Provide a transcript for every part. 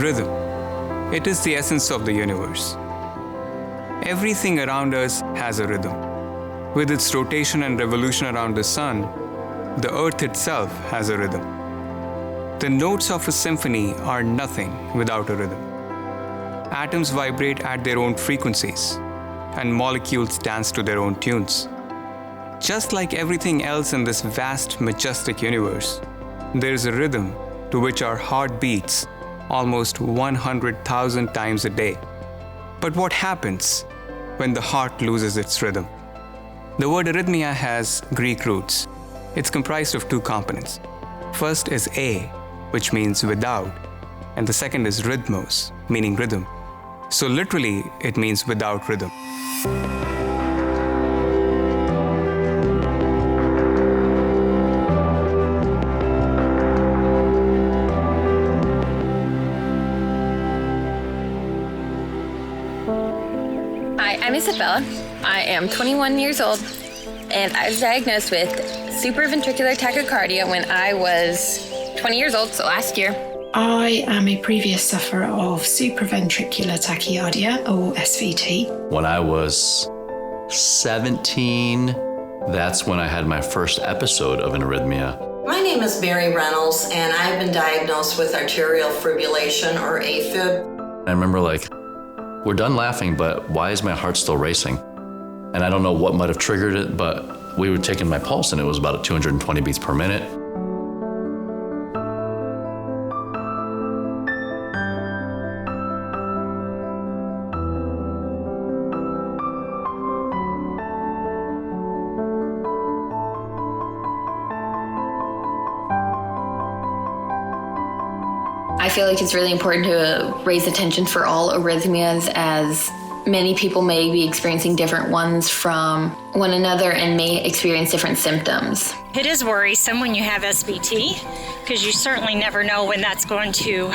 Rhythm. It is the essence of the universe. Everything around us has a rhythm. With its rotation and revolution around the sun, the earth itself has a rhythm. The notes of a symphony are nothing without a rhythm. Atoms vibrate at their own frequencies, and molecules dance to their own tunes. Just like everything else in this vast, majestic universe, there is a rhythm to which our heart beats almost 100,000 times a day. But what happens when the heart loses its rhythm? The word arrhythmia has Greek roots. It's comprised of two components. First is a, which means without, and the second is rhythmos, meaning rhythm. So literally, it means without rhythm. Hi, I'm Isabella. I am 21 years old, and I was diagnosed with supra-ventricular tachycardia when I was 20 years old, so last year. I am a previous sufferer of supra-ventricular tachycardia, or SVT. When I was 17, that's when I had my first episode of an arrhythmia. My name is Mary Reynolds, and I've been diagnosed with arterial fibrillation, or AFib. I remember we're done laughing, but why is my heart still racing? And I don't know what might have triggered it, but we were taking my pulse and it was about 220 beats per minute. I feel like it's really important to raise attention for all arrhythmias, as many people may be experiencing different ones from one another and may experience different symptoms. It is worrisome when you have SVT, because you certainly never know when that's going to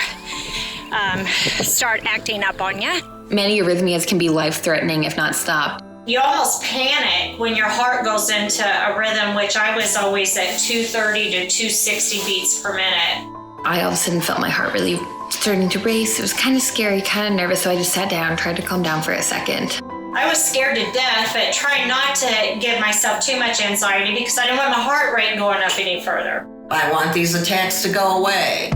start acting up on you. Many arrhythmias can be life-threatening if not stopped. You almost panic when your heart goes into a rhythm, which I was always at 230 to 260 beats per minute. I all of a sudden felt my heart really starting to race. It was kind of scary, kind of nervous, so I just sat down and tried to calm down for a second. I was scared to death, but trying not to give myself too much anxiety because I didn't want my heart rate going up any further. I want these attacks to go away.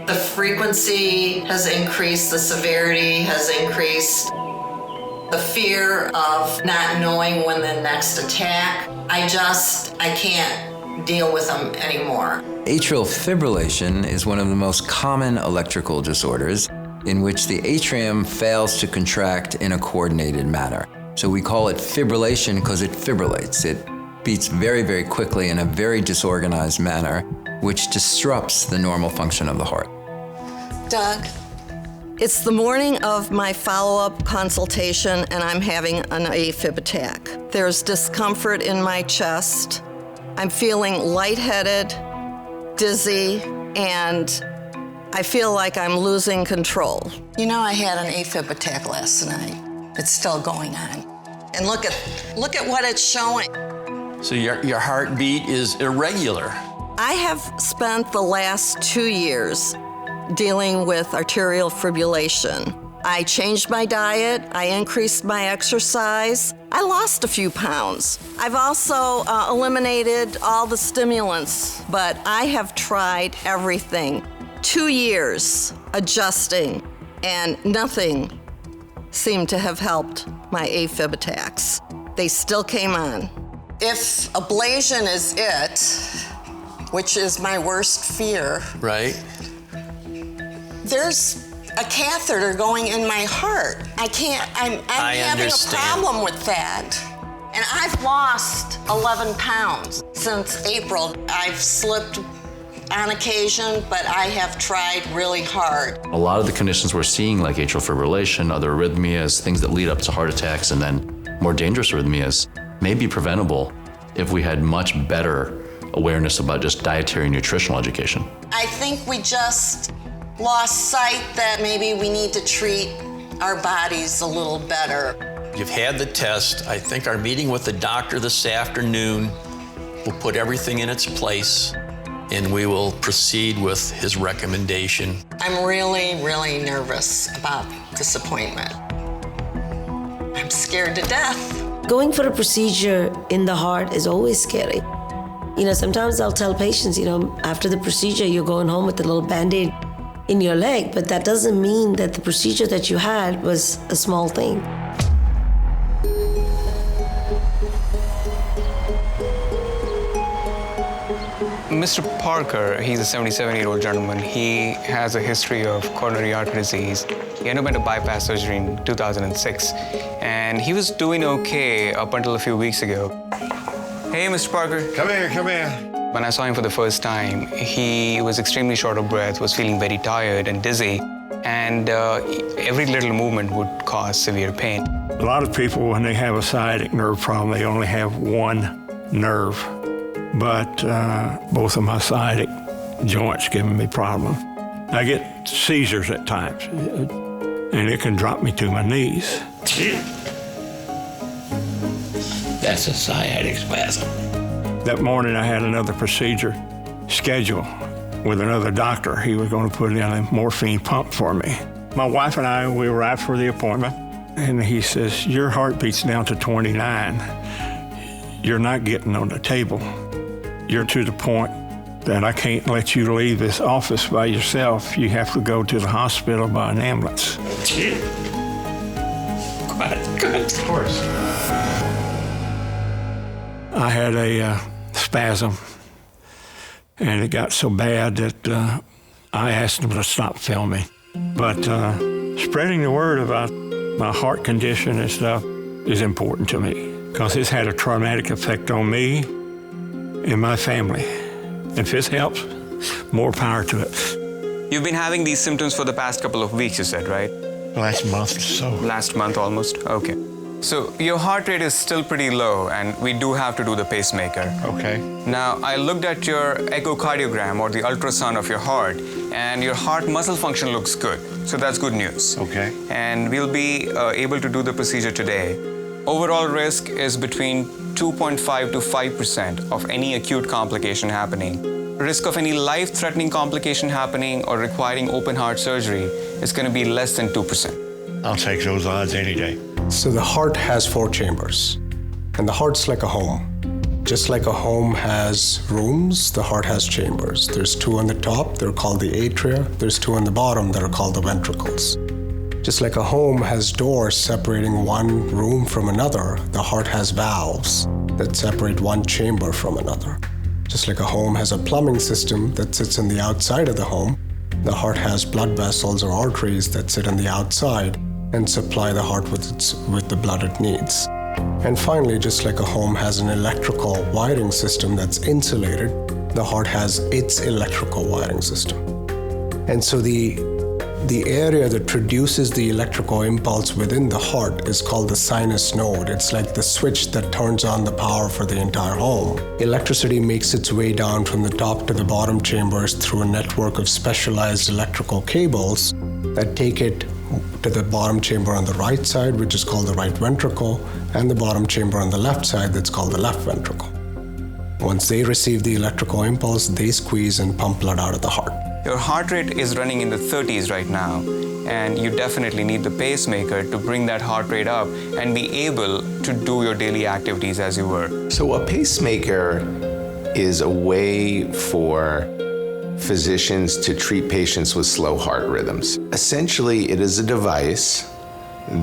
The frequency has increased, the severity has increased. The fear of not knowing when the next attack, I can't deal with them anymore. Atrial fibrillation is one of the most common electrical disorders in which the atrium fails to contract in a coordinated manner. So we call it fibrillation because it fibrillates. It beats very, very quickly in a very disorganized manner, which disrupts the normal function of the heart. Doug? It's the morning of my follow-up consultation, and I'm having an AFib attack. There's discomfort in my chest. I'm feeling lightheaded, dizzy, and I feel like I'm losing control. You know, I had an AFib attack last night. It's still going on. And look at what it's showing. So your heartbeat is irregular. I have spent the last 2 years dealing with arterial fibrillation. I changed my diet, I increased my exercise, I lost a few pounds. I've also eliminated all the stimulants, but I have tried everything. 2 years adjusting, and nothing seemed to have helped my AFib attacks. They still came on. If ablation is it, which is my worst fear, Right. there's a catheter going in my heart. I'm having understand. a problem with that. And I've lost 11 pounds since April. I've slipped on occasion, but I have tried really hard. A lot of the conditions we're seeing, like atrial fibrillation, other arrhythmias, things that lead up to heart attacks, and then more dangerous arrhythmias, may be preventable if we had much better awareness about just dietary and nutritional education. I think we just lost sight that maybe we need to treat our bodies a little better. You've had the test. I think our meeting with the doctor this afternoon We'll put everything in its place, and we will proceed with his recommendation. I'm really, really nervous about this appointment. I'm scared to death. Going for a procedure in the heart is always scary. Sometimes I'll tell patients, after the procedure, you're going home with a little Band-Aid in your leg, but that doesn't mean that the procedure that you had was a small thing. Mr. Parker, he's a 77-year-old gentleman. He has a history of coronary artery disease. He underwent a bypass surgery in 2006, and he was doing okay up until a few weeks ago. Hey, Mr. Parker. Come here. When I saw him for the first time, he was extremely short of breath, was feeling very tired and dizzy, and every little movement would cause severe pain. A lot of people, when they have a sciatic nerve problem, they only have one nerve. But both of my sciatic joints giving me problems. I get seizures at times, and it can drop me to my knees. That's a sciatic spasm. That morning I had another procedure scheduled with another doctor. He was going to put in a morphine pump for me. My wife and I, we arrived for the appointment, and he says, your heartbeat's down to 29. You're not getting on the table. You're to the point that I can't let you leave this office by yourself. You have to go to the hospital by an ambulance. Good. Of course. I had a spasm, and it got so bad that I asked them to stop filming. But spreading the word about my heart condition and stuff is important to me, because it's had a traumatic effect on me and my family. If this helps, more power to it. You've been having these symptoms for the past couple of weeks, you said, right? Last month or so. Last month almost? Okay. So your heart rate is still pretty low, and we do have to do the pacemaker. Okay. Now, I looked at your echocardiogram, or the ultrasound of your heart, and your heart muscle function looks good. So that's good news. Okay. And we'll be able to do the procedure today. Overall risk is between 2.5 to 5% of any acute complication happening. Risk of any life-threatening complication happening or requiring open heart surgery is going to be less than 2%. I'll take those odds any day. So the heart has 4 chambers, and the heart's like a home. Just like a home has rooms, the heart has chambers. There's 2 on the top, they're called the atria. There's 2 on the bottom that are called the ventricles. Just like a home has doors separating one room from another, the heart has valves that separate one chamber from another. Just like a home has a plumbing system that sits on the outside of the home, the heart has blood vessels or arteries that sit on the outside and supply the heart with the blood it needs. And finally, just like a home has an electrical wiring system that's insulated, the heart has its electrical wiring system. And so the area that produces the electrical impulse within the heart is called the sinus node. It's like the switch that turns on the power for the entire home. Electricity makes its way down from the top to the bottom chambers through a network of specialized electrical cables that take it to the bottom chamber on the right side, which is called the right ventricle, and the bottom chamber on the left side, that's called the left ventricle. Once they receive the electrical impulse, they squeeze and pump blood out of the heart. Your heart rate is running in the 30s right now, and you definitely need the pacemaker to bring that heart rate up and be able to do your daily activities as you were. So a pacemaker is a way for physicians to treat patients with slow heart rhythms. Essentially, it is a device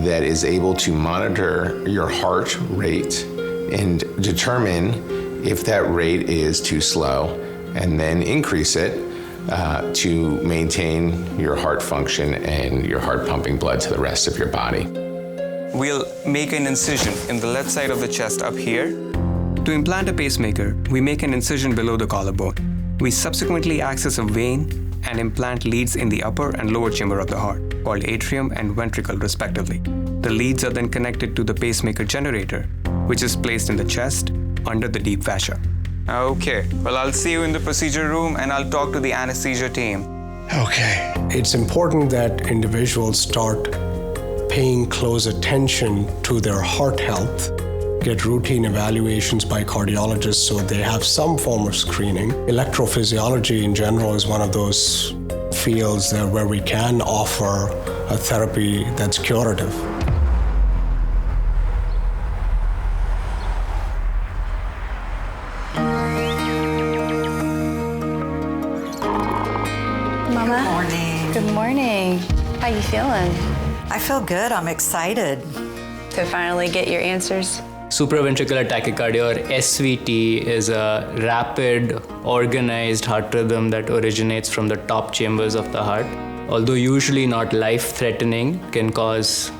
that is able to monitor your heart rate and determine if that rate is too slow, and then increase it to maintain your heart function and your heart pumping blood to the rest of your body. We'll make an incision in the left side of the chest up here. To implant a pacemaker, we make an incision below the collarbone. We subsequently access a vein and implant leads in the upper and lower chamber of the heart, called atrium and ventricle respectively. The leads are then connected to the pacemaker generator, which is placed in the chest under the deep fascia. Okay, well, I'll see you in the procedure room, and I'll talk to the anesthesia team. Okay. It's important that individuals start paying close attention to their heart health, get routine evaluations by cardiologists, so they have some form of screening. Electrophysiology in general is one of those fields where we can offer a therapy that's curative. Mama. Good morning. Good morning. How you feeling? I feel good. I'm excited to finally get your answers. Supra-ventricular tachycardia, or SVT, is a rapid, organized heart rhythm that originates from the top chambers of the heart. Although usually not life-threatening, can cause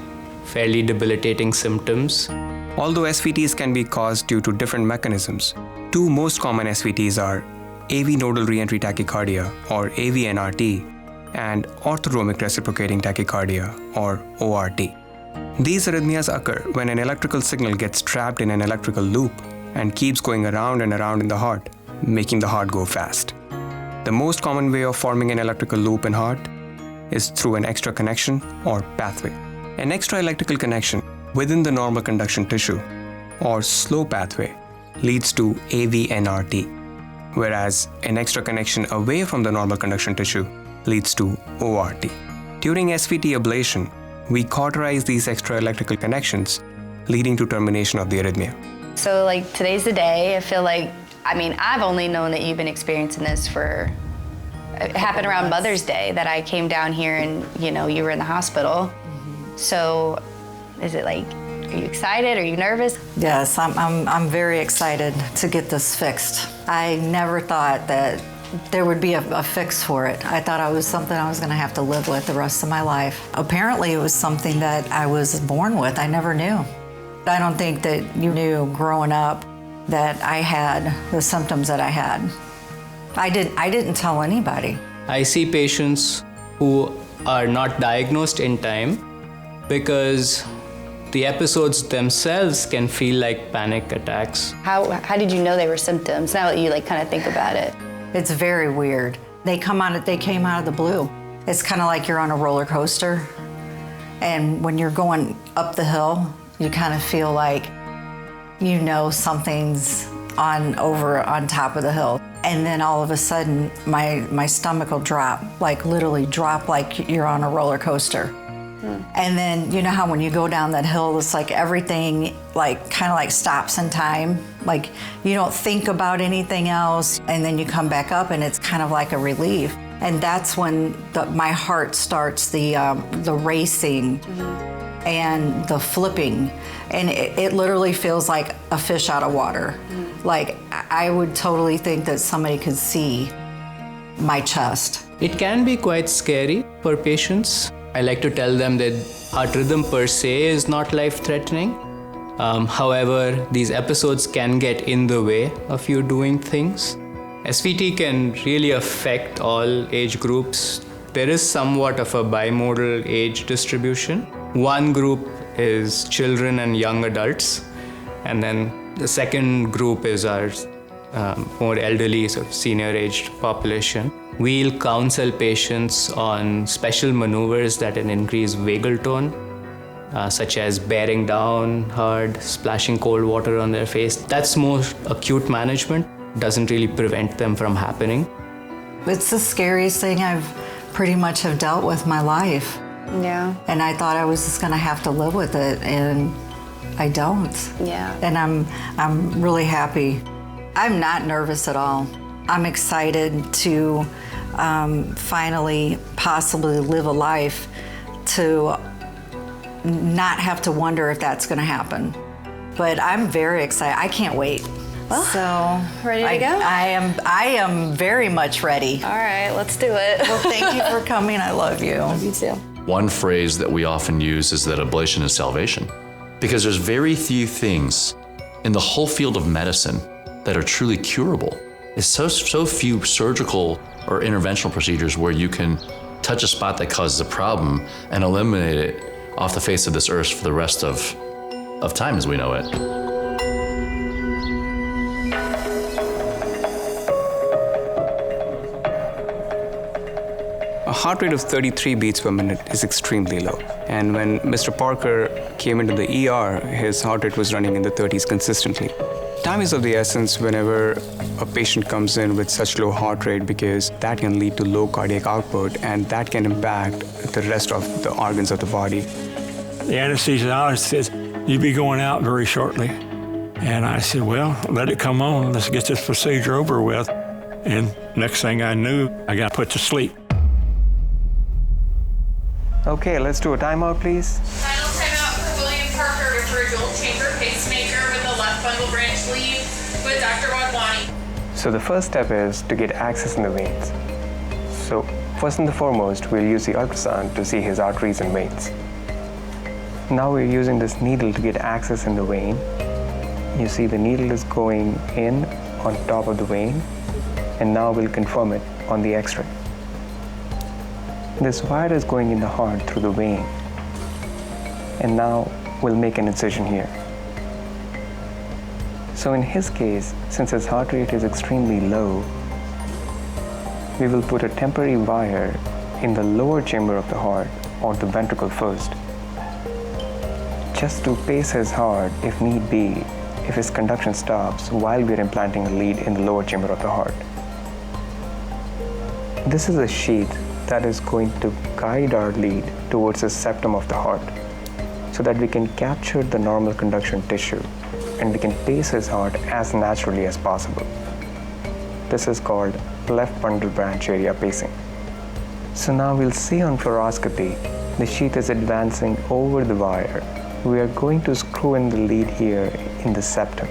fairly debilitating symptoms. Although SVTs can be caused due to different mechanisms, two most common SVTs are AV nodal reentry tachycardia, or AVNRT, and orthorhombic reciprocating tachycardia, or ORT. These arrhythmias occur when an electrical signal gets trapped in an electrical loop and keeps going around and around in the heart, making the heart go fast. The most common way of forming an electrical loop in heart is through an extra connection or pathway. An extra electrical connection within the normal conduction tissue, or slow pathway, leads to AVNRT, whereas an extra connection away from the normal conduction tissue leads to ORT. During SVT ablation, we cauterize these extra electrical connections, leading to termination of the arrhythmia. So like today's the day. I feel like, I've only known that you've been experiencing this for, it happened around Mother's Day that I came down here and, you were in the hospital. So is it like, are you excited? Are you nervous? Yes, I'm very excited to get this fixed. I never thought that there would be a fix for it. I thought it was something I was going to have to live with the rest of my life. Apparently, it was something that I was born with. I never knew. I don't think that you knew growing up that I had the symptoms that I had. I didn't tell anybody. I see patients who are not diagnosed in time because the episodes themselves can feel like panic attacks. How did you know they were symptoms, now that you kind of think about it? It's very weird. They came out of the blue. It's kind of like you're on a roller coaster. And when you're going up the hill, you kind of feel like something's on top of the hill. And then all of a sudden, my stomach will drop, literally drop like you're on a roller coaster. And then you know how when you go down that hill, it's like everything kind of stops in time. Like you don't think about anything else, and then you come back up and it's kind of like a relief. And that's when my heart starts the racing and the flipping. And it literally feels like a fish out of water. Like I would totally think that somebody could see my chest. It can be quite scary for patients. I like to tell them that heart rhythm per se is not life-threatening. However, these episodes can get in the way of you doing things. SVT can really affect all age groups. There is somewhat of a bimodal age distribution. One group is children and young adults, and then the second group is our more elderly, sort of senior-aged population. We'll counsel patients on special maneuvers that can increase vagal tone, such as bearing down hard, splashing cold water on their face. That's more acute management, doesn't really prevent them from happening. It's the scariest thing I've pretty much have dealt with my life. Yeah. And I thought I was just gonna have to live with it, and I don't. Yeah. And I'm really happy. I'm not nervous at all. I'm excited to finally possibly live a life to not have to wonder if that's going to happen. But I'm very excited. I can't wait. Well, so ready to go? I am very much ready. All right, let's do it. Well, thank you for coming. I love you. Love you too. One phrase that we often use is that ablation is salvation, because there's very few things in the whole field of medicine that are truly curable. It's so few surgical or interventional procedures where you can touch a spot that causes a problem and eliminate it off the face of this earth for the rest of time as we know it. A heart rate of 33 beats per minute is extremely low. And when Mr. Parker came into the ER, his heart rate was running in the 30s consistently. Time is of the essence whenever a patient comes in with such low heart rate, because that can lead to low cardiac output and that can impact the rest of the organs of the body. The anesthesiologist says, "You'll be going out very shortly." And I said, "Well, let it come on. Let's get this procedure over with." And next thing I knew, I got put to sleep. Okay, let's do a timeout, please. Final timeout for William Parker for a dual chamber pacemaker with a left bundle branch lead with Dr. Wadwani. So the first step is to get access in the veins. So first and foremost, we'll use the ultrasound to see his arteries and veins. Now we're using this needle to get access in the vein. You see the needle is going in on top of the vein, and now we'll confirm it on the X-ray. This wire is going in the heart through the vein, and now we'll make an incision here. So in his case, since his heart rate is extremely low, we will put a temporary wire in the lower chamber of the heart, or the ventricle first, just to pace his heart if need be, if his conduction stops while we're implanting a lead in the lower chamber of the heart. This is a sheath that is going to guide our lead towards the septum of the heart, so that we can capture the normal conduction tissue and we can pace his heart as naturally as possible. This is called left bundle branch area pacing. So now we'll see on fluoroscopy, the sheath is advancing over the wire. We are going to screw in the lead here in the septum.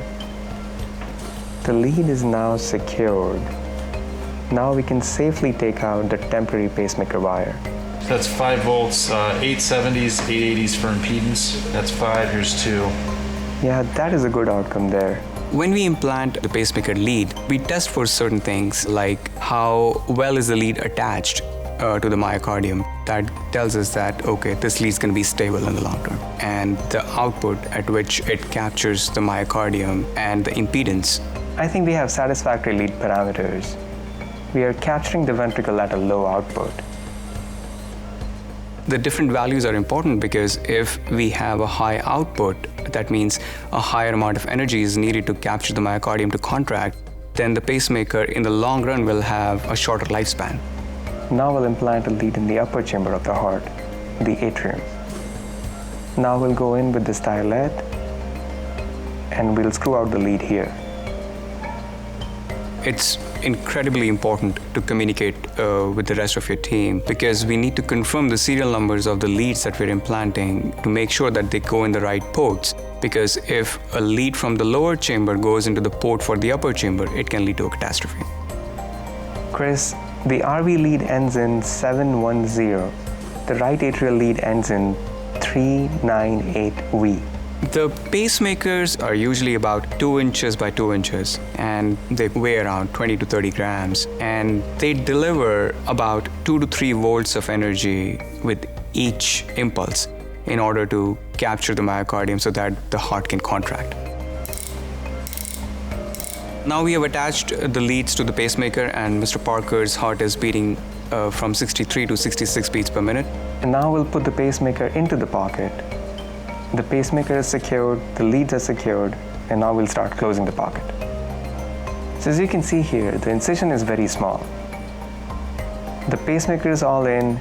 The lead is now secured. Now we can safely take out the temporary pacemaker wire. So that's 5 volts, 870s, 880s for impedance. That's 5, here's 2. Yeah, that is a good outcome there. When we implant the pacemaker lead, we test for certain things like how well is the lead attached to the myocardium. That tells us that, okay, this lead is going to be stable in the long term. And the output at which it captures the myocardium and the impedance. I think we have satisfactory lead parameters. We are capturing the ventricle at a low output. The different values are important because if we have a high output, that means a higher amount of energy is needed to capture the myocardium to contract, then the pacemaker in the long run will have a shorter lifespan. Now we'll implant a lead in the upper chamber of the heart, the atrium. Now we'll go in with the stylet and we'll screw out the lead here. It's incredibly important to communicate with the rest of your team because we need to confirm the serial numbers of the leads that we're implanting to make sure that they go in the right ports. Because if a lead from the lower chamber goes into the port for the upper chamber, it can lead to a catastrophe. Chris, the RV lead ends in 710. The right atrial lead ends in 398V. The pacemakers are usually about 2 inches by 2 inches and they weigh around 20 to 30 grams and they deliver about 2 to 3 volts of energy with each impulse in order to capture the myocardium so that the heart can contract. Now we have attached the leads to the pacemaker and Mr. Parker's heart is beating from 63 to 66 beats per minute. And now we'll put the pacemaker into the pocket. The pacemaker is secured, the leads are secured, and now we'll start closing the pocket. So as you can see here, the incision is very small. The pacemaker is all in,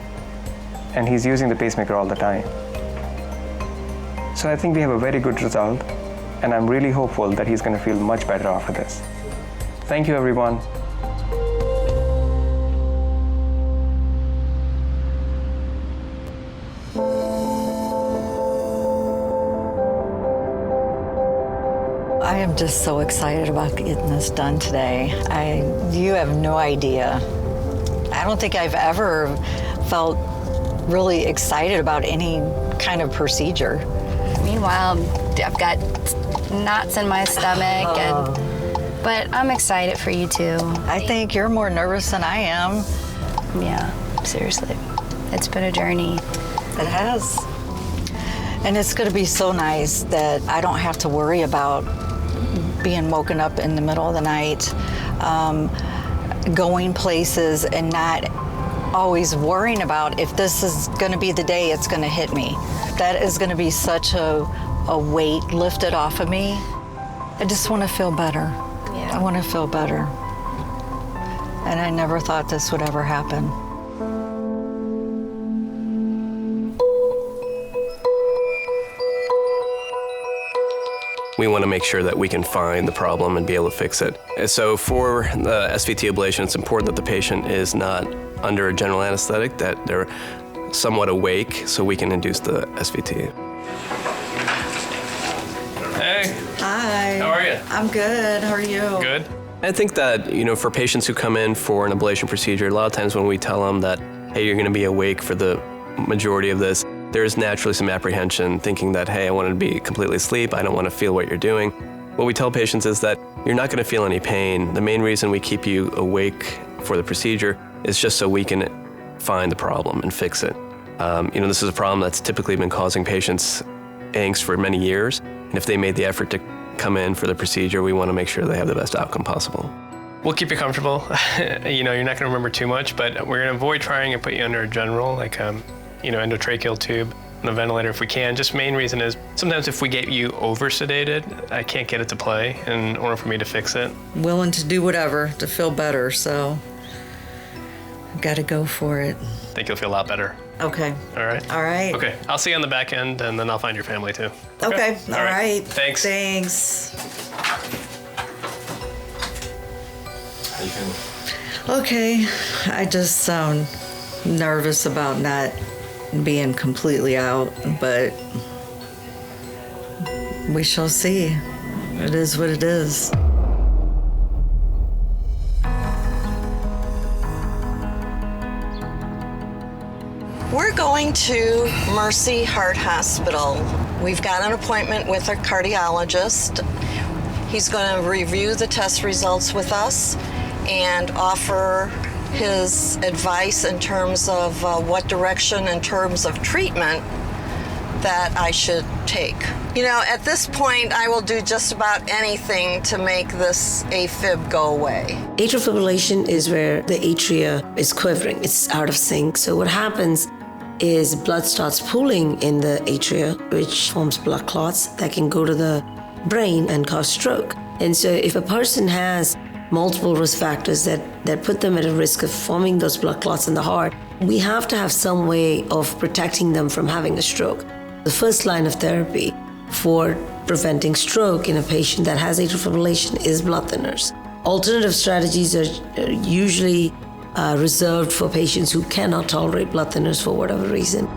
and he's using the pacemaker all the time. So I think we have a very good result, and I'm really hopeful that he's going to feel much better after this. Thank you, everyone. I am just so excited about getting this done today. You have no idea. I don't think I've ever felt really excited about any kind of procedure. Meanwhile, I've got knots in my stomach, but I'm excited for you too. I think you're more nervous than I am. Yeah, seriously. It's been a journey. It has. And it's going to be so nice that I don't have to worry about being woken up in the middle of the night, going places and not always worrying about if this is going to be the day it's going to hit me. That is going to be such a weight lifted off of me. I just want to feel better. Yeah. I want to feel better. And I never thought this would ever happen. We want to make sure that we can find the problem and be able to fix it. And so for the SVT ablation, it's important that the patient is not under a general anesthetic, that they're somewhat awake so we can induce the SVT. Hey. Hi. How are you? I'm good. How are you? Good. I think that, for patients who come in for an ablation procedure, a lot of times when we tell them that, hey, you're going to be awake for the majority of this, there's naturally some apprehension, thinking that, hey, I want to be completely asleep, I don't want to feel what you're doing. What we tell patients is that you're not going to feel any pain. The main reason we keep you awake for the procedure is just so we can find the problem and fix it. This is a problem that's typically been causing patients angst for many years, and if they made the effort to come in for the procedure, we want to make sure they have the best outcome possible. We'll keep you comfortable. You're not going to remember too much, but we're going to avoid trying and put you under a general, endotracheal tube on a ventilator if we can. Just main reason is sometimes if we get you over sedated, I can't get it to play in order for me to fix it. Willing to do whatever to feel better, so I've got to go for it. I think you'll feel a lot better. Okay. All right? All right. Okay. I'll see you on the back end, and then I'll find your family, too. Okay. All right. Thanks. Thanks. How you feeling? Okay. I just sound nervous about not being completely out, but we shall see. It is what it is. We're going to Mercy Heart Hospital. We've got an appointment with a cardiologist. He's going to review the test results with us and offer his advice in terms of what direction in terms of treatment that I should take. At this point, I will do just about anything to make this AFib go away. Atrial fibrillation is where the atria is quivering. It's out of sync. So what happens is blood starts pooling in the atria, which forms blood clots that can go to the brain and cause stroke. And so if a person has multiple risk factors that put them at a risk of forming those blood clots in the heart, we have to have some way of protecting them from having a stroke. The first line of therapy for preventing stroke in a patient that has atrial fibrillation is blood thinners. Alternative strategies are usually reserved for patients who cannot tolerate blood thinners for whatever reason.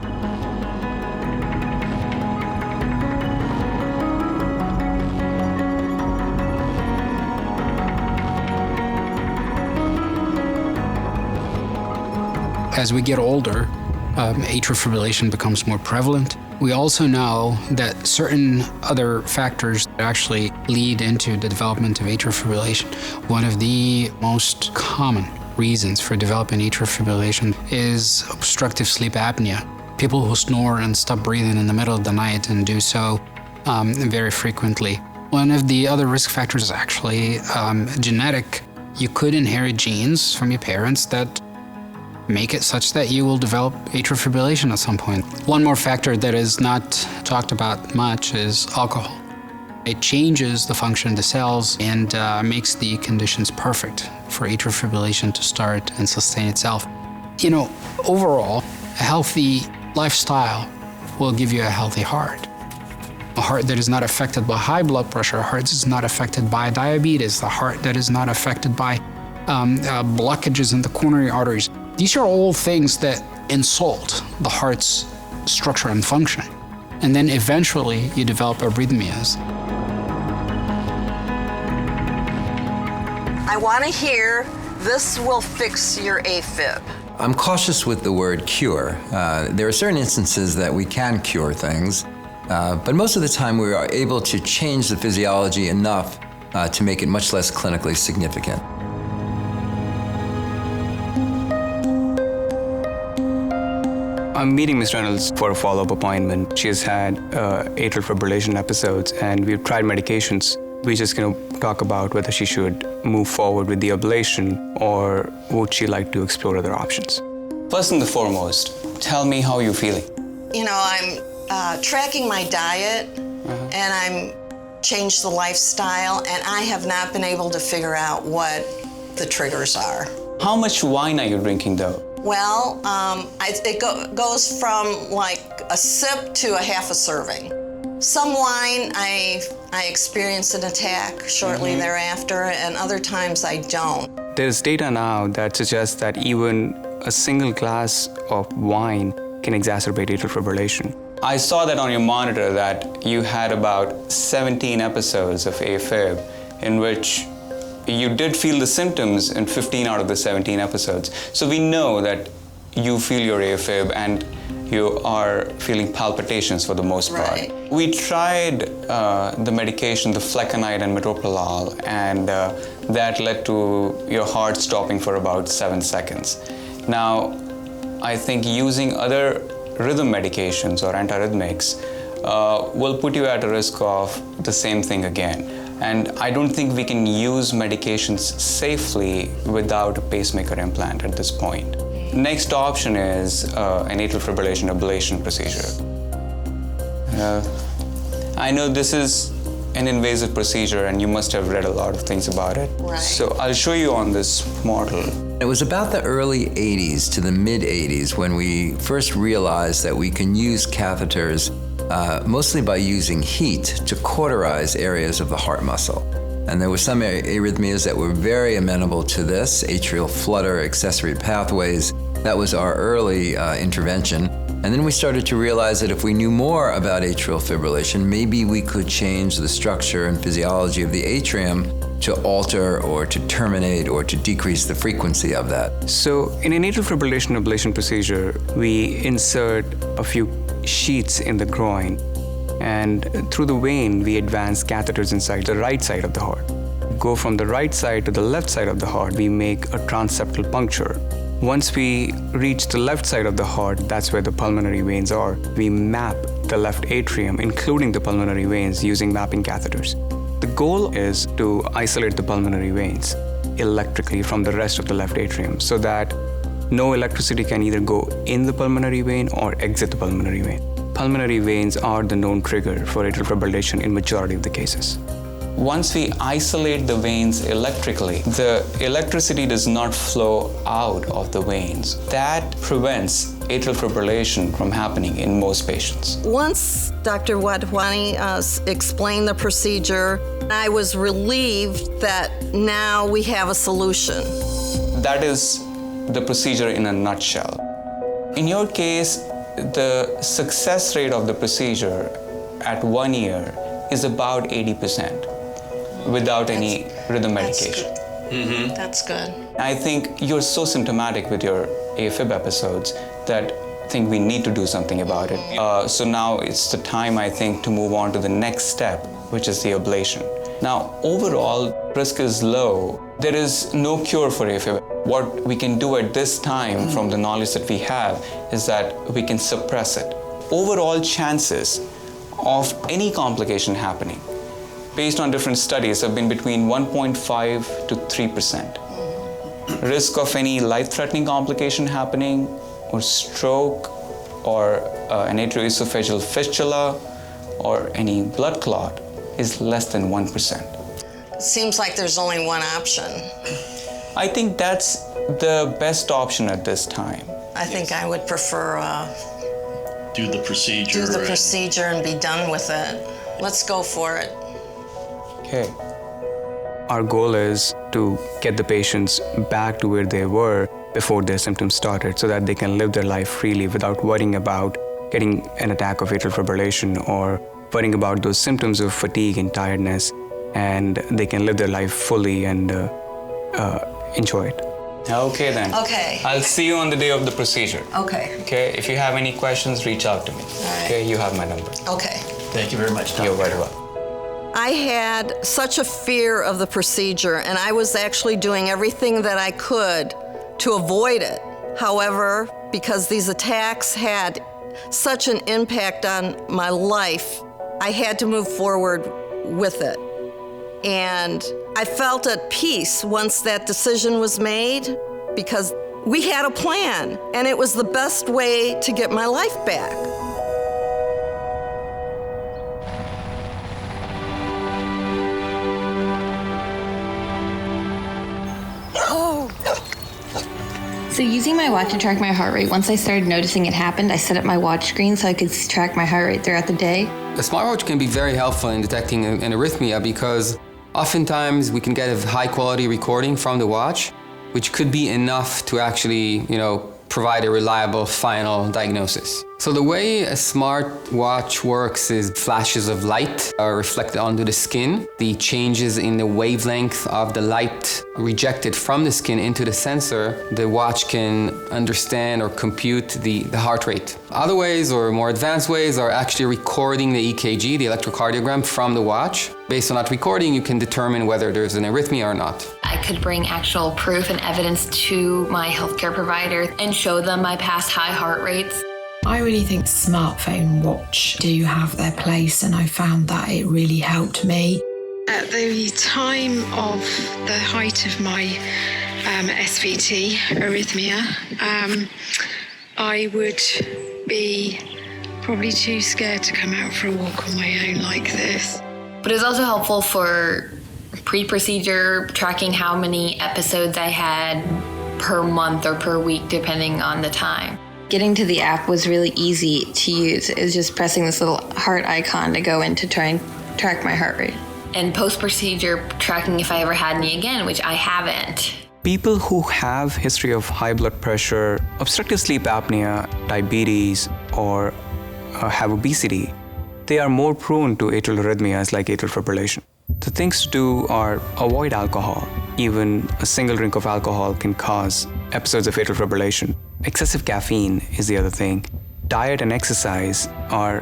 As we get older, atrial fibrillation becomes more prevalent. We also know that certain other factors actually lead into the development of atrial fibrillation. One of the most common reasons for developing atrial fibrillation is obstructive sleep apnea. People who snore and stop breathing in the middle of the night and do so very frequently. One of the other risk factors is actually genetic. You could inherit genes from your parents that make it such that you will develop atrial fibrillation at some point. One more factor that is not talked about much is alcohol. It changes the function of the cells and makes the conditions perfect for atrial fibrillation to start and sustain itself. Overall, a healthy lifestyle will give you a healthy heart. A heart that is not affected by high blood pressure, a heart that is not affected by diabetes, a heart that is not affected by blockages in the coronary arteries. These are all things that insult the heart's structure and function. And then eventually you develop arrhythmias. I want to hear, this will fix your AFib. I'm cautious with the word cure. There are certain instances that we can cure things, but most of the time we are able to change the physiology enough to make it much less clinically significant. I'm meeting Ms. Reynolds for a follow-up appointment. She has had atrial fibrillation episodes, and we've tried medications. We're just going to talk about whether she should move forward with the ablation or would she like to explore other options. First and foremost, tell me how you're feeling. You know, I'm tracking my diet, and I'm changed the lifestyle, and I have not been able to figure out what the triggers are. How much wine are you drinking though? Well, it goes from like a sip to a half a serving. Some wine, I experience an attack shortly thereafter, and other times I don't. There's data now that suggests that even a single glass of wine can exacerbate atrial fibrillation. I saw that on your monitor that you had about 17 episodes of AFib in which you did feel the symptoms in 15 out of the 17 episodes. So we know that you feel your AFib and you are feeling palpitations for the most part. Right. We tried the medication, the flecainide and metoprolol, and that led to your heart stopping for about 7 seconds. Now, I think using other rhythm medications or antiarrhythmics will put you at a risk of the same thing again. And I don't think we can use medications safely without a pacemaker implant at this point. Next option is an atrial fibrillation ablation procedure. I know this is an invasive procedure and you must have read a lot of things about it. Right. So I'll show you on this model. It was about the early 80s to the mid 80s when we first realized that we can use catheters mostly by using heat to cauterize areas of the heart muscle. And there were some arrhythmias that were very amenable to this, atrial flutter, accessory pathways. That was our early intervention. And then we started to realize that if we knew more about atrial fibrillation, maybe we could change the structure and physiology of the atrium to alter or to terminate or to decrease the frequency of that. So in an atrial fibrillation ablation procedure, we insert a few sheets in the groin, and through the vein, we advance catheters inside the right side of the heart. Go from the right side to the left side of the heart, we make a transeptal puncture. Once we reach the left side of the heart, that's where the pulmonary veins are. We map the left atrium, including the pulmonary veins, using mapping catheters. The goal is to isolate the pulmonary veins electrically from the rest of the left atrium so that no electricity can either go in the pulmonary vein or exit the pulmonary vein. Pulmonary veins are the known trigger for atrial fibrillation in majority of the cases. Once we isolate the veins electrically, the electricity does not flow out of the veins. That prevents atrial fibrillation from happening in most patients. Once Dr. Wadhwani explained the procedure, I was relieved that now we have a solution. That is the procedure in a nutshell. In your case, the success rate of the procedure at 1 year is about 80% without any rhythm medication. That's good. I think you're so symptomatic with your AFib episodes that I think we need to do something about it. So now it's the time, I think, to move on to the next step, which is the ablation. Now, overall, risk is low. There is no cure for AFib. What we can do at this time, from the knowledge that we have, is that we can suppress it. Overall chances of any complication happening, based on different studies, have been between 1.5 to 3%. Risk of any life-threatening complication happening, or stroke, or an atrioesophageal fistula, or any blood clot is less than 1%. Seems like there's only one option. I think that's the best option at this time. I think I would prefer Do the procedure. do the procedure and be done with it. Let's go for it. Okay. Our goal is to get the patients back to where they were before their symptoms started so that they can live their life freely without worrying about getting an attack of atrial fibrillation or worrying about those symptoms of fatigue and tiredness, and they can live their life fully and enjoy it. Okay then. Okay. I'll see you on the day of the procedure. Okay. Okay, if you have any questions, reach out to me. right. Okay, you have my number. Okay. Thank you very much, Tom. You're very welcome. I had such a fear of the procedure, and I was actually doing everything that I could to avoid it. However, because these attacks had such an impact on my life, I had to move forward with it. And I felt at peace once that decision was made, because We had a plan, and it was the best way to get my life back. So using my watch to track my heart rate, once I started noticing it happened, I set up my watch screen so I could track my heart rate throughout the day. A smartwatch can be very helpful in detecting an arrhythmia because oftentimes we can get a high quality recording from the watch, which could be enough to actually, provide a reliable final diagnosis. So the way a smartwatch works is flashes of light are reflected onto the skin. The changes in the wavelength of the light rejected from the skin into the sensor, the watch can understand or compute the heart rate. Other ways or more advanced ways are actually recording the EKG, the electrocardiogram, from the watch. Based on that recording, you can determine whether there's an arrhythmia or not. I could bring actual proof and evidence to my healthcare provider and show them my past high heart rates. I really think smartphone watch do have their place, and I found that it really helped me. At the time of the height of my SVT arrhythmia, I would be probably too scared to come out for a walk on my own like this. But it's also helpful for pre-procedure tracking how many episodes I had per month or per week, depending on the time. Getting to the app was really easy to use. It was just pressing this little heart icon to go in to try and track my heart rate. And post-procedure tracking if I ever had any again, which I haven't. People who have history of high blood pressure, obstructive sleep apnea, diabetes, or have obesity, they are more prone to atrial arrhythmias like atrial fibrillation. The things to do are avoid alcohol. Even a single drink of alcohol can cause episodes of atrial fibrillation. Excessive caffeine is the other thing. Diet and exercise are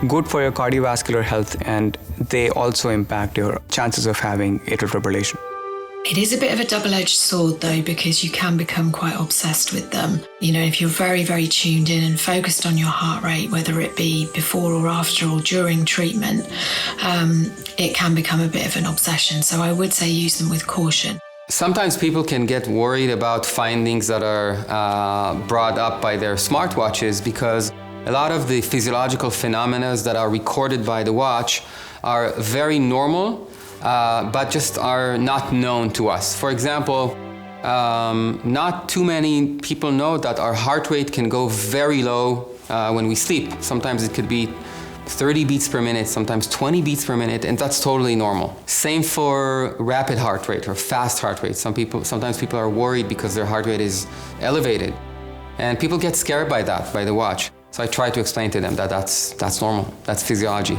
good for your cardiovascular health, and they also impact your chances of having atrial fibrillation. It is a bit of a double-edged sword though, because you can become quite obsessed with them. If you're very, very tuned in and focused on your heart rate, whether it be before or after or during treatment, it can become a bit of an obsession. So I would say use them with caution. Sometimes people can get worried about findings that are brought up by their smartwatches because a lot of the physiological phenomena that are recorded by the watch are very normal, but just are not known to us. For example, not too many people know that our heart rate can go very low when we sleep. Sometimes it could be 30 beats per minute, sometimes 20 beats per minute, and that's totally normal. Same for rapid heart rate or fast heart rate. Sometimes people are worried because their heart rate is elevated. And people get scared by that, by the watch. So I try to explain to them that that's normal, that's physiology.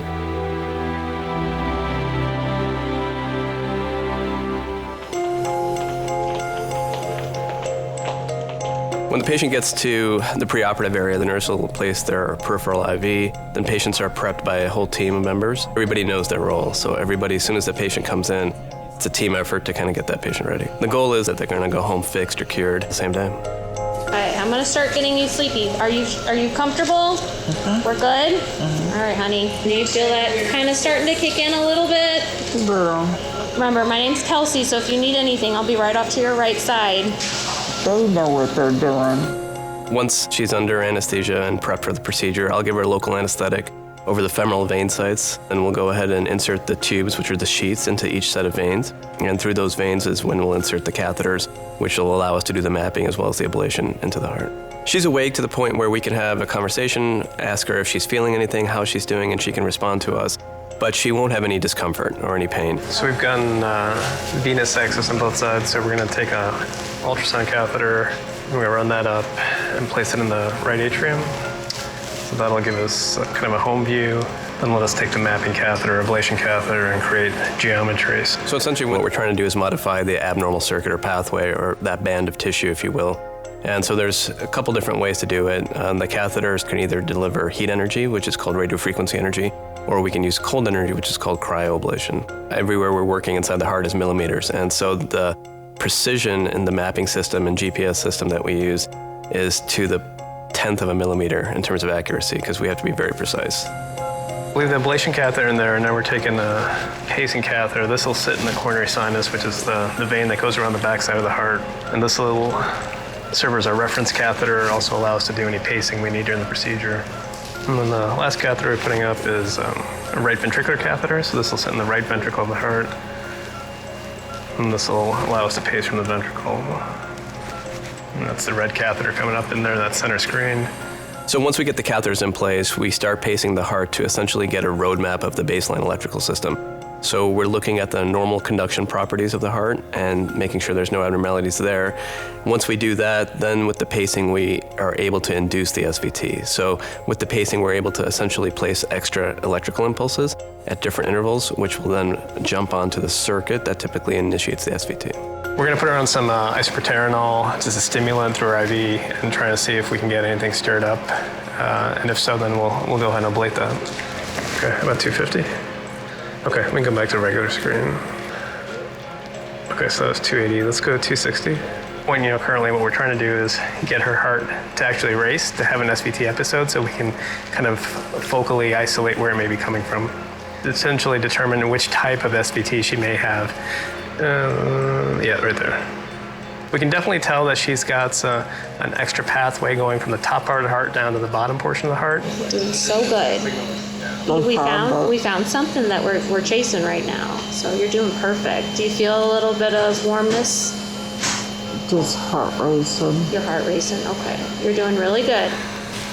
When the patient gets to the preoperative area, the nurse will place their peripheral IV. Then patients are prepped by a whole team of members. Everybody knows their role, so everybody, as soon as the patient comes in, it's a team effort to kind of get that patient ready. The goal is that they're going to go home fixed or cured at the same time. All right, I'm going to start getting you sleepy. Are you comfortable? We're good? All right, honey. Do you feel that kind of starting to kick in a little bit? Girl. Remember, my name's Kelsey, so if you need anything, I'll be right off to your right side. They know what they're doing. Once she's under anesthesia and prepped for the procedure, I'll give her a local anesthetic over the femoral vein sites, and we'll go ahead and insert the tubes, which are the sheaths, into each set of veins. And through those veins is when we'll insert the catheters, which will allow us to do the mapping as well as the ablation into the heart. She's awake to the point where we can have a conversation, ask her if she's feeling anything, how she's doing, and she can respond to us. But she won't have any discomfort or any pain. So we've gotten venous access on both sides, so we're going to take an ultrasound catheter, we're going to run that up and place it in the right atrium. So that'll give us kind of a home view. Then let us take the mapping catheter, ablation catheter, and create geometries. So essentially what we're trying to do is modify the abnormal circuit or pathway, or that band of tissue, if you will. And so there's a couple different ways to do it. The catheters can either deliver heat energy, which is called radiofrequency energy, or we can use cold energy, which is called cryoablation. Everywhere we're working inside the heart is millimeters, and so the precision in the mapping system and GPS system that we use is to the 10th of a millimeter in terms of accuracy, because we have to be very precise. Leave the ablation catheter in there, and now we're taking the pacing catheter. This will sit in the coronary sinus, which is the vein that goes around the backside of the heart. And this little serve as our reference catheter, also allow us to do any pacing we need during the procedure. And then the last catheter we're putting up is a right ventricular catheter, so this will sit in the right ventricle of the heart. And this will allow us to pace from the ventricle. And that's the red catheter coming up in there, that center screen. So once we get the catheters in place, we start pacing the heart to essentially get a roadmap of the baseline electrical system. So we're looking at the normal conduction properties of the heart and making sure there's no abnormalities there. Once we do that, then with the pacing, we are able to induce the SVT. So with the pacing, we're able to essentially place extra electrical impulses at different intervals, which will then jump onto the circuit that typically initiates the SVT. We're going to put her on some isoproterenol, just a stimulant through our IV, and try to see if we can get anything stirred up. And if so, then we'll go ahead and ablate that. Okay, about 250. Okay, we can go back to the regular screen. Okay, so that's 280. Let's go to 260. Currently what we're trying to do is get her heart to actually race, to have an SVT episode, so we can kind of focally isolate where it may be coming from. Essentially determine which type of SVT she may have. Yeah, right there. We can definitely tell that she's got an extra pathway going from the top part of the heart down to the bottom portion of the heart. Doing so good. We found something that we're chasing right now. So you're doing perfect. Do you feel a little bit of warmness? Just heart racing. Your heart racing. Okay. You're doing really good.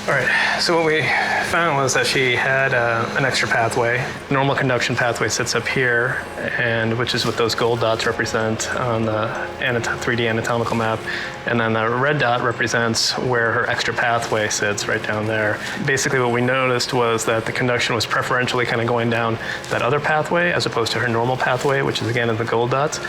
All right, so what we found was that she had an extra pathway. Normal conduction pathway sits up here, and which is what those gold dots represent on the 3D anatomical map. And then the red dot represents where her extra pathway sits, right down there. Basically what we noticed was that the conduction was preferentially kind of going down that other pathway as opposed to her normal pathway, which is again in the gold dots.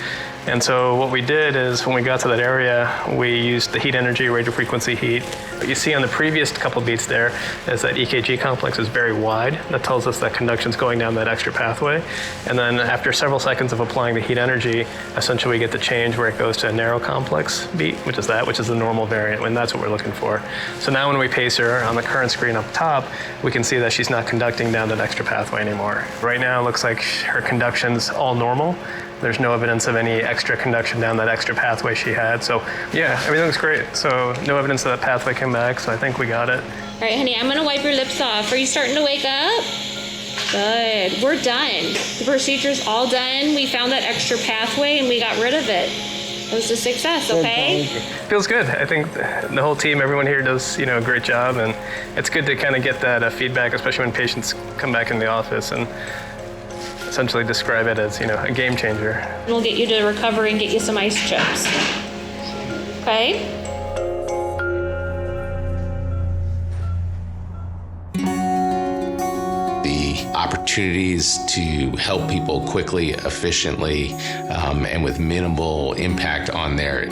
And so what we did is when we got to that area, we used the heat energy, radiofrequency heat. What you see on the previous couple beats there is that EKG complex is very wide. That tells us that conduction's going down that extra pathway. And then after several seconds of applying the heat energy, essentially we get the change where it goes to a narrow complex beat, which is the normal variant, and that's what we're looking for. So now when we pace her on the current screen up top, we can see that she's not conducting down that extra pathway anymore. Right now it looks like her conduction's all normal. There's no evidence of any extra conduction down that extra pathway she had. So yeah, everything looks great. So no evidence that pathway came back, so I think we got it. All right, honey, I'm gonna wipe your lips off. Are you starting to wake up? Good, we're done. The procedure's all done. We found that extra pathway and we got rid of it. It was a success, okay? Feels good. I think the whole team, everyone here does, a great job, and it's good to kind of get that feedback, especially when patients come back in the office and essentially describe it as, a game changer. We'll get you to recover and get you some ice chips. Okay? The opportunities to help people quickly, efficiently, and with minimal impact on their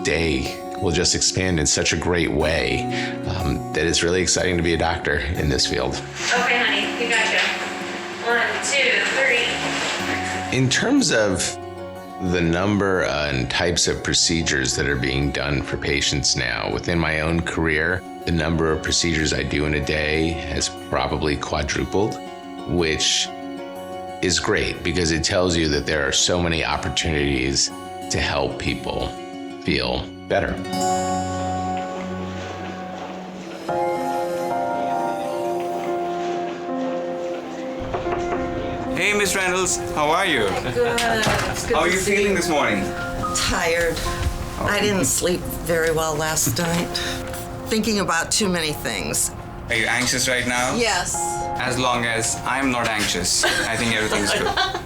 day will just expand in such a great way that it's really exciting to be a doctor in this field. Okay, honey, you gotcha. 1, 2, 3. In terms of the number and types of procedures that are being done for patients now, within my own career, the number of procedures I do in a day has probably quadrupled, which is great because it tells you that there are so many opportunities to help people feel better. Hey, Miss Reynolds, how are you? Good. It's good How are to you see feeling this morning? Tired. I didn't sleep very well last night. Thinking about too many things. Are you anxious right now? Yes. As long as I'm not anxious, I think everything's good.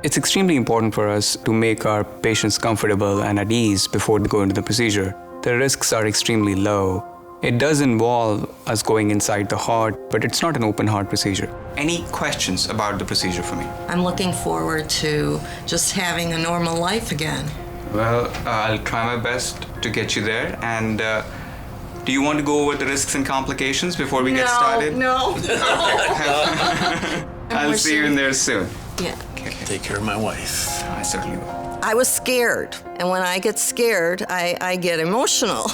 It's extremely important for us to make our patients comfortable and at ease before they go into the procedure. The risks are extremely low. It does involve us going inside the heart, but it's not an open heart procedure. Any questions about the procedure for me? I'm looking forward to just having a normal life again. Well, I'll try my best to get you there. And do you want to go over the risks and complications before we get started? No. I'll see you in there soon. Yeah. Okay. Take care of my wife. I certainly will. I was scared, and when I get scared, I get emotional.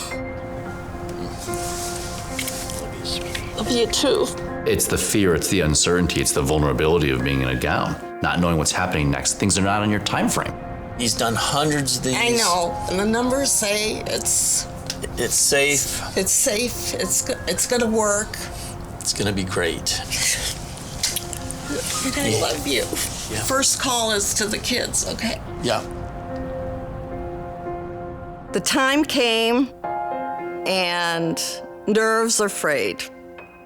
Love you too. It's the fear, it's the uncertainty, it's the vulnerability of being in a gown, not knowing what's happening next. Things are not on your time frame. He's done hundreds of these. I know, and the numbers say it's It's safe. It's safe. It's going to work. It's going to be great. And I love you. Yeah. First call is to the kids, okay? Yeah. The time came, and nerves are frayed.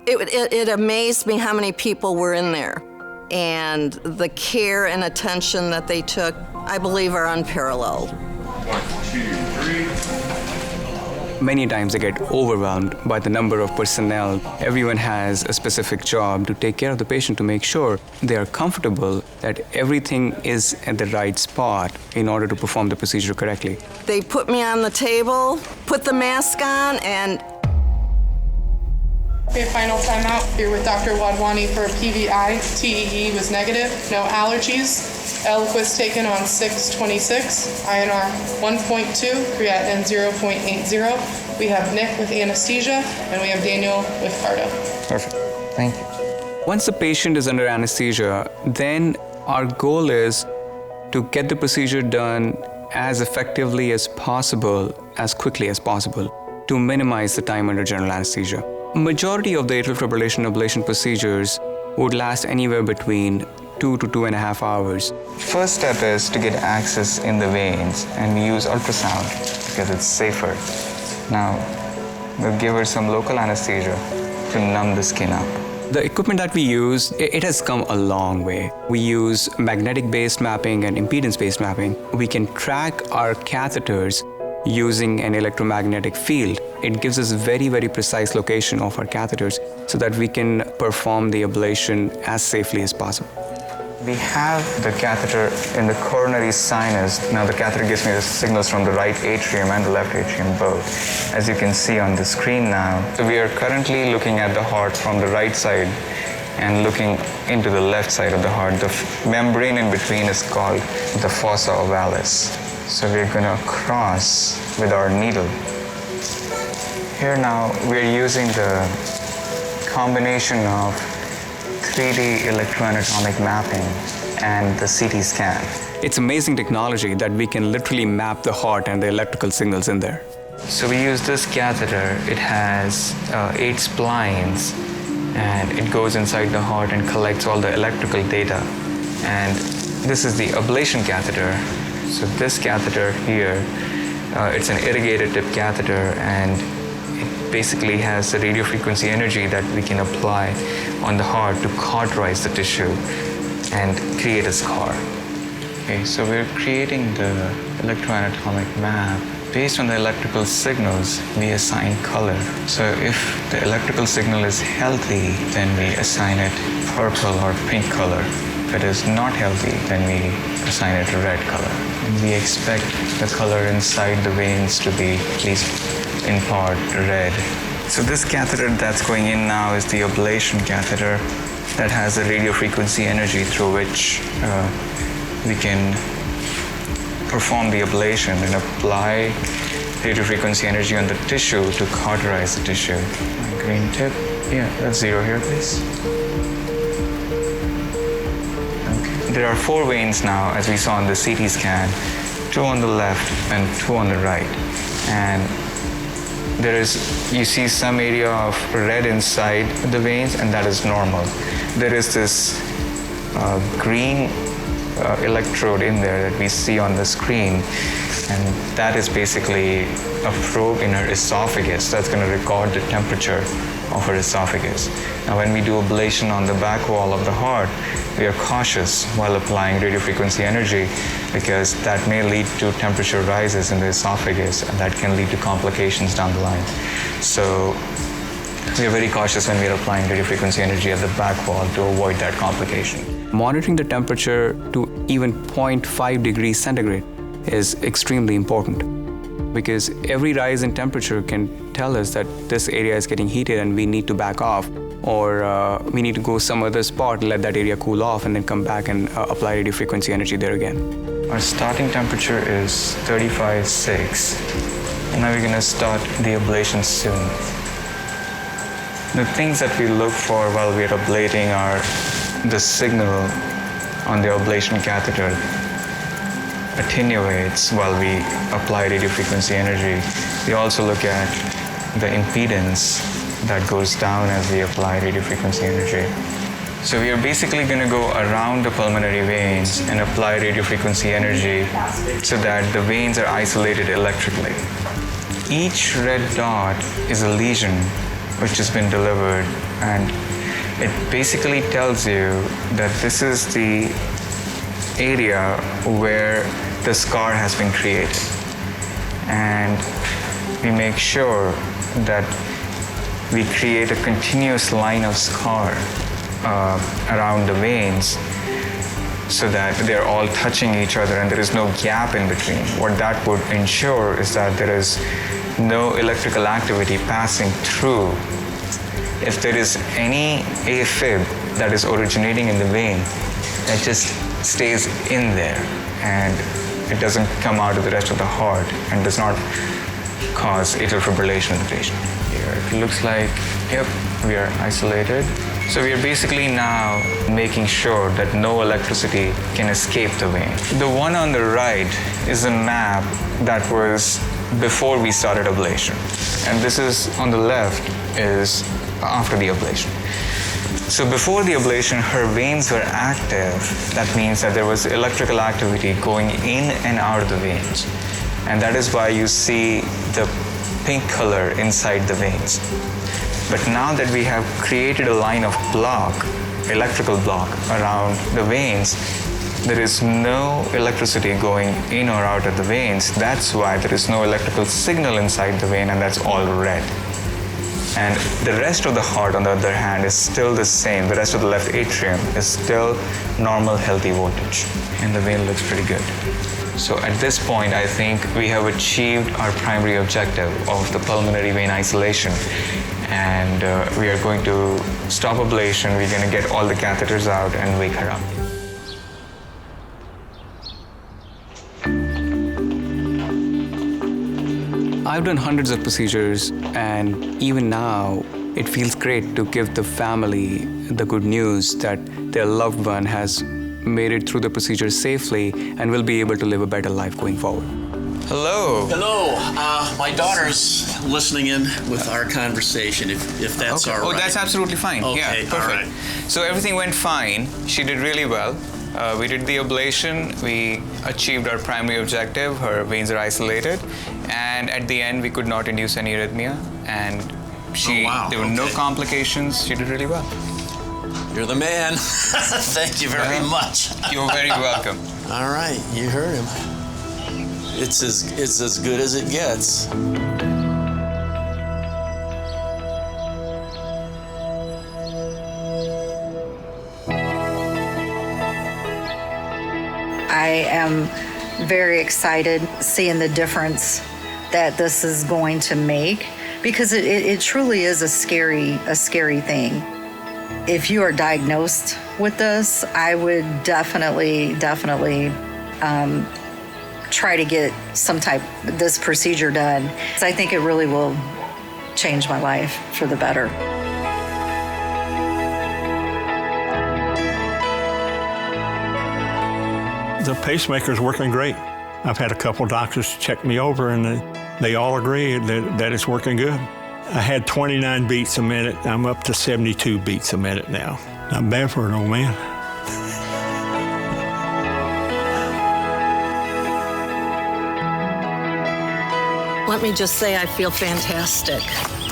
It amazed me how many people were in there, and the care and attention that they took, I believe, are unparalleled. 1, 2, 3. Many times I get overwhelmed by the number of personnel. Everyone has a specific job to take care of the patient, to make sure they are comfortable, that everything is at the right spot in order to perform the procedure correctly. They put me on the table, put the mask on, and Okay, final timeout. Here with Dr. Wadwani for PVI. TEE was negative, no allergies. ELK was taken on 6/26, INR 1.2, creatinine 0.80. We have Nick with anesthesia, and we have Daniel with cardio. Perfect. Thank you. Once the patient is under anesthesia, then our goal is to get the procedure done as effectively as possible, as quickly as possible, to minimize the time under general anesthesia. Majority of the atrial fibrillation ablation procedures would last anywhere between 2 to 2.5 hours. First step is to get access in the veins, and we use ultrasound because it's safer. Now, we'll give her some local anesthesia to numb the skin up. The equipment that we use, it has come a long way. We use magnetic-based mapping and impedance-based mapping. We can track our catheters using an electromagnetic field. It gives us very, very precise location of our catheters so that we can perform the ablation as safely as possible. We have the catheter in the coronary sinus. Now the catheter gives me the signals from the right atrium and the left atrium both, as you can see on the screen now. So we are currently looking at the heart from the right side and looking into the left side of the heart. The membrane in between is called the fossa ovalis. So we're going to cross with our needle. Here now we're using the combination of 3D electroanatomic mapping and the CT scan. It's amazing technology that we can literally map the heart and the electrical signals in there. So we use this catheter. It has 8 splines, and it goes inside the heart and collects all the electrical data. And this is the ablation catheter. So this catheter here, it's an irrigated tip catheter, and it basically has the radiofrequency energy that we can apply on the heart to cauterize the tissue and create a scar. Okay, so we're creating the electroanatomic map. Based on the electrical signals, we assign color. So if the electrical signal is healthy, then we assign it purple or pink color. If it is not healthy, then we assign it a red color. And we expect the color inside the veins to be at least in part red. So this catheter that's going in now is the ablation catheter that has the radiofrequency energy through which we can perform the ablation and apply radiofrequency energy on the tissue to cauterize the tissue. Green tip. Yeah, that's 0 here, please. Okay. There are 4 veins now, as we saw in the CT scan, 2 on the left and 2 on the right. And you see some area of red inside the veins, and that is normal. There is this green electrode in there that we see on the screen, and that is basically a probe in her esophagus that's going to record the temperature of her esophagus. Now when we do ablation on the back wall of the heart, we are cautious while applying radiofrequency energy because that may lead to temperature rises in the esophagus, and that can lead to complications down the line. So we are very cautious when we are applying radiofrequency energy at the back wall to avoid that complication. Monitoring the temperature to even 0.5 degrees centigrade is extremely important because every rise in temperature can tell us that this area is getting heated and we need to back off, or we need to go some other spot, let that area cool off, and then come back and apply radiofrequency energy there again. Our starting temperature is 35.6, and now we're going to start the ablation soon. The things that we look for while we're ablating are the signal on the ablation catheter attenuates while we apply radiofrequency energy, We also look at the impedance that goes down as we apply radiofrequency energy. So we are basically going to go around the pulmonary veins and apply radiofrequency energy so that the veins are isolated electrically. Each red dot is a lesion which has been delivered, and it basically tells you that this is the area where the scar has been created. And we make sure that we create a continuous line of scar around the veins so that they're all touching each other and there is no gap in between. What that would ensure is that there is no electrical activity passing through. If there is any AFib that is originating in the vein, it just stays in there and it doesn't come out of the rest of the heart and does not cause atrial fibrillation in the patient. Here it looks like, yep, we are isolated. So we are basically now making sure that no electricity can escape the vein. The one on the right is a map that was before we started ablation. And this is on the left is after the ablation. So before the ablation, her veins were active. That means that there was electrical activity going in and out of the veins. And that is why you see the pink color inside the veins. But now that we have created a line of block, electrical block around the veins, there is no electricity going in or out of the veins. That's why there is no electrical signal inside the vein, and that's all red. And the rest of the heart, on the other hand, is still the same. The rest of the left atrium is still normal, healthy voltage. And the vein looks pretty good. So at this point, I think we have achieved our primary objective of the pulmonary vein isolation. And we are going to stop ablation. We're going to get all the catheters out and wake her up. I've done hundreds of procedures, and even now, it feels great to give the family the good news that their loved one has made it through the procedure safely and will be able to live a better life going forward. Hello. Hello. My daughter's listening in with our conversation, if that's okay. all right. Oh, that's absolutely fine. Okay, yeah, perfect. all right. So everything went fine. She did really well. We did the ablation. We achieved our primary objective. Her veins are isolated. And at the end, we could not induce any arrhythmia. And there were no complications. She did really well. You're the man. Thank you very much. You're very welcome. All right, you heard him. It's as good as it gets. I am very excited seeing the difference that this is going to make, because it truly is a scary thing. If you are diagnosed with this, I would definitely try to get this procedure done. So I think it really will change my life for the better. The pacemaker is working great. I've had a couple doctors check me over, and they all agree that it's working good. I had 29 beats a minute. I'm up to 72 beats a minute now. Not bad for an old man. Let me just say I feel fantastic.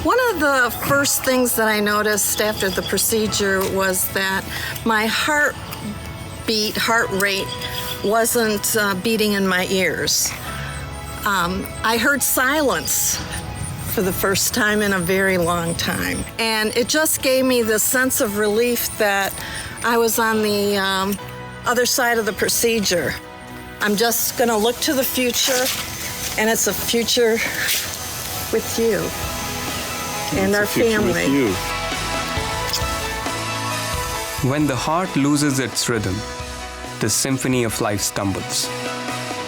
One of the first things that I noticed after the procedure was that my heart rate wasn't beating in my ears. I heard silence for the first time in a very long time. And it just gave me this sense of relief that I was on the other side of the procedure. I'm just gonna look to the future, and it's a future with you and our family. When the heart loses its rhythm, the symphony of life stumbles.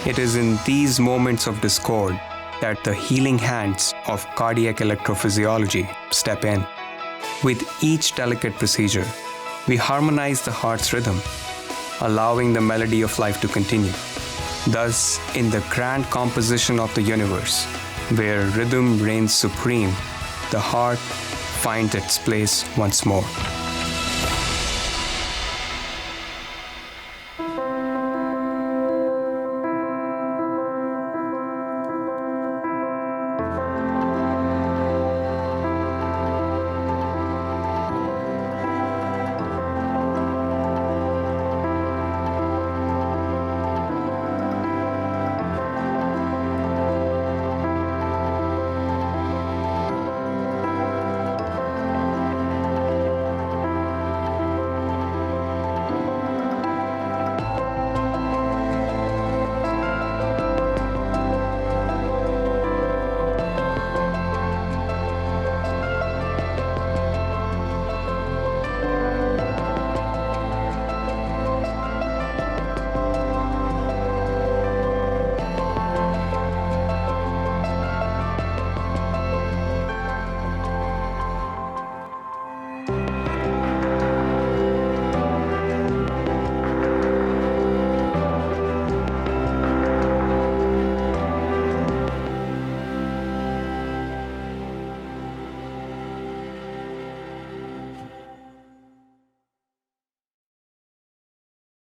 It is in these moments of discord that the healing hands of cardiac electrophysiology step in. With each delicate procedure, we harmonize the heart's rhythm, allowing the melody of life to continue. Thus, in the grand composition of the universe, where rhythm reigns supreme, the heart finds its place once more.